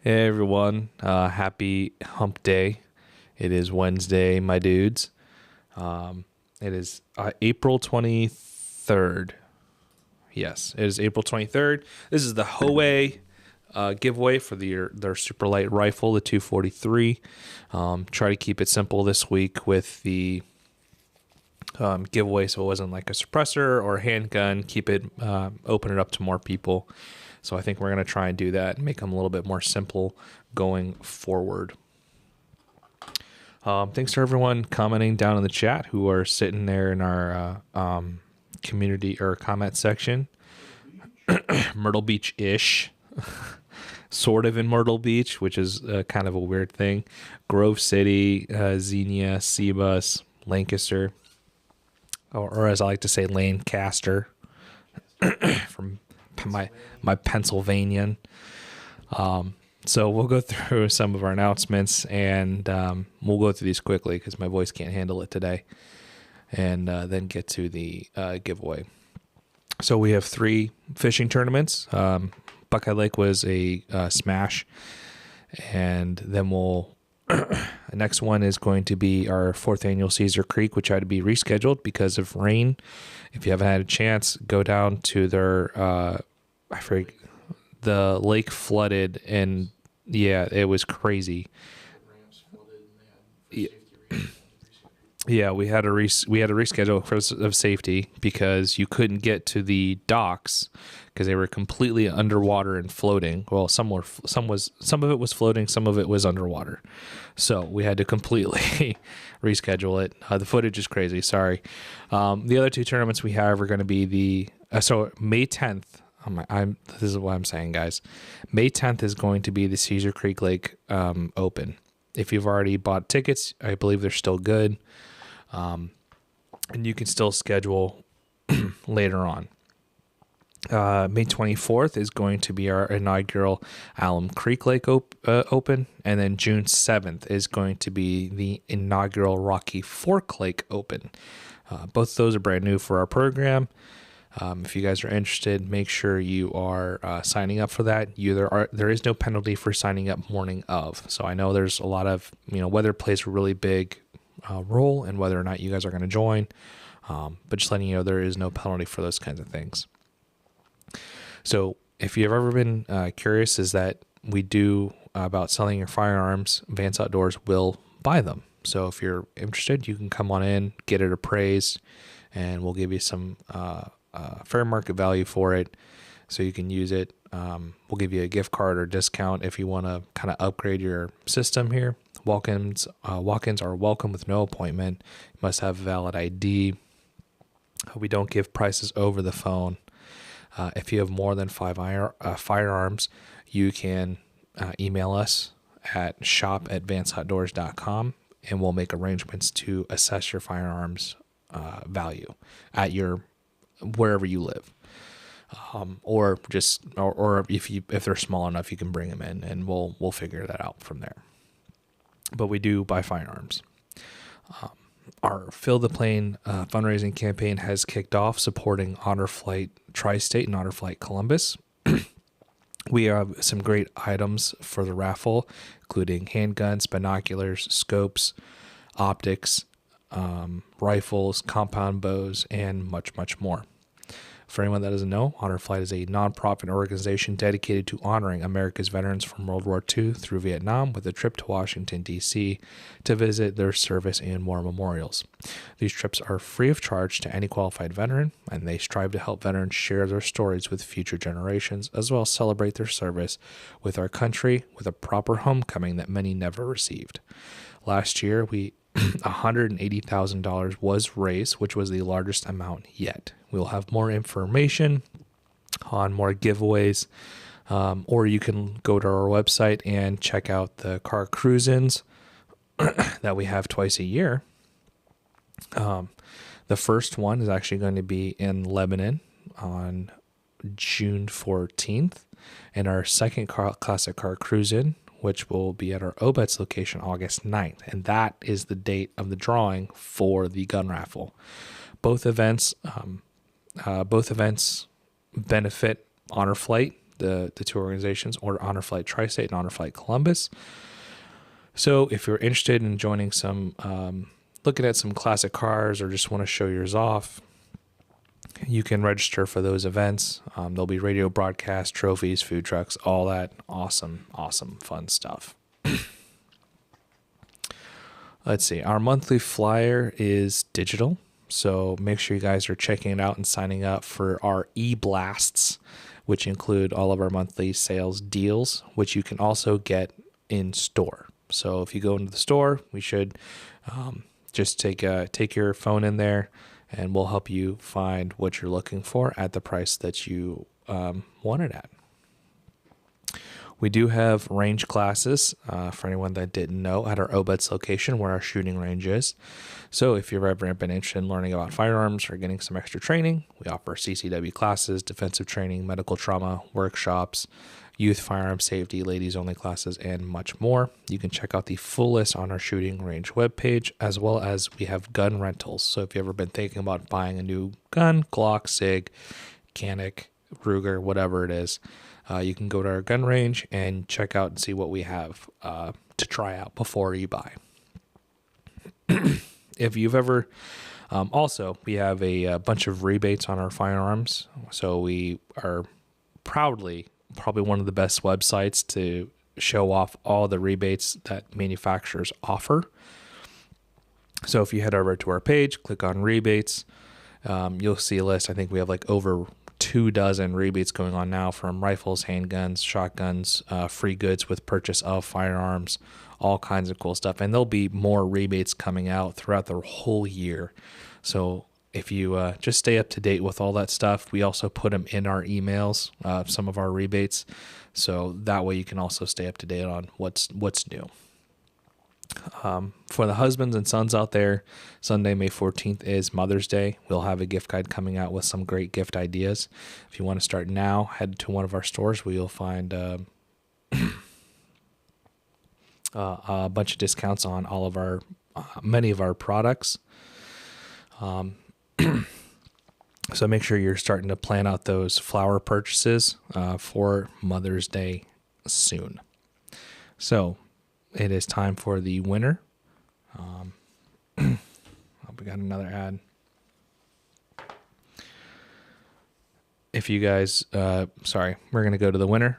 Hey everyone, happy hump day. It is Wednesday, my dudes. It is April 23rd. Yes, it is April 23rd. This is the HOWA giveaway for their Superlite rifle, the 243. Try to keep it simple this week with the giveaway so it wasn't like a suppressor or a handgun. Keep it, open it up to more people. So I think we're going to try and do that and make them a little bit more simple going forward. Thanks to everyone commenting down in the chat who are sitting there in our community or comment section. Myrtle Beach-ish. Sort of in Myrtle Beach, which is kind of a weird thing. Grove City, Xenia, Sebus, Lancaster, or as I like to say, Lancaster, from my Pennsylvanian. So we'll go through some of our announcements, and we'll go through these quickly because my voice can't handle it today, and then get to the giveaway. So we have 3 fishing tournaments. Buckeye Lake was a smash, and then the next one is going to be our 4th annual Cedar Creek, which had to be rescheduled because of rain. If you haven't had a chance, go down to their the lake flooded, and yeah, it was crazy. Yeah, we had to reschedule because of safety because you couldn't get to the docks because they were completely underwater and floating. Well, some of it was floating, some of it was underwater. So we had to completely reschedule it. The footage is crazy. Sorry. The other 2 tournaments we have are going to be so May 10th. This is what I'm saying, guys. May 10th is going to be the Cedar Creek Lake Open. If you've already bought tickets, I believe they're still good. And you can still schedule later on. May 24th is going to be our inaugural Alum Creek Lake Open. And then June 7th is going to be the inaugural Rocky Fork Lake Open. Both of those are brand new for our program. If you guys are interested, make sure you are signing up for that. There is no penalty for signing up morning of. So I know there's a lot of, weather plays a really big role in whether or not you guys are going to join. But just letting you know, there is no penalty for those kinds of things. So if you've ever been curious, is that we do about selling your firearms, Vance Outdoors will buy them. So if you're interested, you can come on in, get it appraised, and we'll give you some fair market value for it so you can use it. We'll give you a gift card or discount if you want to kind of upgrade your system here. Walk-ins are welcome with no appointment. You must have a valid ID. We don't give prices over the phone. If you have more than 5 firearms, you can email us at shop@vanceoutdoors.com, and we'll make arrangements to assess your firearms value at wherever you live. Or if they're small enough, you can bring them in, and we'll figure that out from there. But we do buy firearms. Our Fill the Plane fundraising campaign has kicked off, supporting Honor Flight Tri-State and Honor Flight Columbus. We have some great items for the raffle, including handguns, binoculars, scopes, optics, rifles, compound bows, and much, much more. For anyone that doesn't know, Honor Flight is a nonprofit organization dedicated to honoring America's veterans from World War II through Vietnam, with a trip to Washington, D.C. to visit their service and war memorials. These trips are free of charge to any qualified veteran, and they strive to help veterans share their stories with future generations, as well as celebrate their service with our country with a proper homecoming that many never received. Last year, $180,000 was raised, which was the largest amount yet. We'll have more information on more giveaways, or you can go to our website and check out the car cruise-ins that we have twice a year. The first one is actually going to be in Lebanon on June 14th, and our second classic car cruise-in, which will be at our Obetz location August 9th. And that is the date of the drawing for the gun raffle. Both events benefit Honor Flight. the two organizations, or Honor Flight Tri-State and Honor Flight Columbus. So if you're interested in joining some, looking at some classic cars, or just want to show yours off, you can register for those events. There'll be radio broadcasts, trophies, food trucks, all that awesome, fun stuff. Let's see. Our monthly flyer is digital, so make sure you guys are checking it out and signing up for our e-blasts, which include all of our monthly sales deals, which you can also get in store. So if you go into the store, we should just take your phone in there, and we'll help you find what you're looking for at the price that you want it at. We do have range classes for anyone that didn't know at our Obetz location where our shooting range is. So if you've ever been interested in learning about firearms or getting some extra training, we offer CCW classes, defensive training, medical trauma, workshops, youth firearm safety, ladies only classes, and much more. You can check out the full list on our shooting range webpage, as well as we have gun rentals. So if you've ever been thinking about buying a new gun, Glock, SIG, Canik, Ruger, whatever it is, you can go to our gun range and check out and see what we have to try out before you buy. If you've ever, also, we have a bunch of rebates on our firearms. So we are probably one of the best websites to show off all the rebates that manufacturers offer. So if you head over to our page, click on rebates, you'll see a list. I think we have like over 24 rebates going on now, from rifles, handguns, shotguns, free goods with purchase of firearms, all kinds of cool stuff. And there'll be more rebates coming out throughout the whole year. So if you just stay up to date with all that stuff, we also put them in our emails, some of our rebates. So that way you can also stay up to date on what's new. For the husbands and sons out there, Sunday, May 14th is Mother's Day. We'll have a gift guide coming out with some great gift ideas. If you want to start now, head to one of our stores where you'll find a bunch of discounts on all of our, many of our products. So make sure you're starting to plan out those flower purchases for Mother's Day soon. So it is time for the winner. We got another ad. If you guys, sorry, we're going to go to the winner.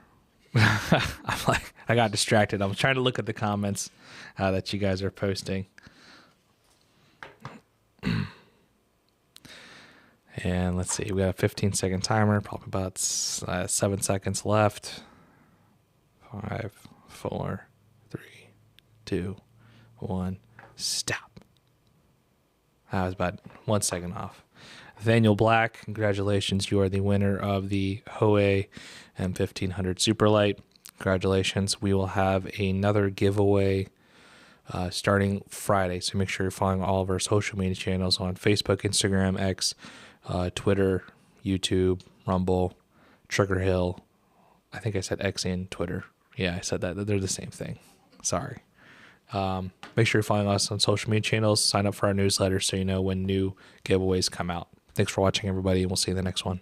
I got distracted. I'm trying to look at the comments that you guys are posting. And let's see, we got a 15-second timer, probably about 7 seconds left. 5, 4, 3, 2, 1, stop. I was about 1 second off. Nathaniel Black, congratulations. You are the winner of the HOWA M1500 Superlite. Congratulations. We will have another giveaway starting Friday. So make sure you're following all of our social media channels on Facebook, Instagram, X, Twitter, YouTube, Rumble, Trigger Hill. I think I said X and Twitter. Yeah, I said that. They're the same thing. Sorry. Make sure you're following us on social media channels. Sign up for our newsletter so you know when new giveaways come out. Thanks for watching, everybody, and we'll see you in the next one.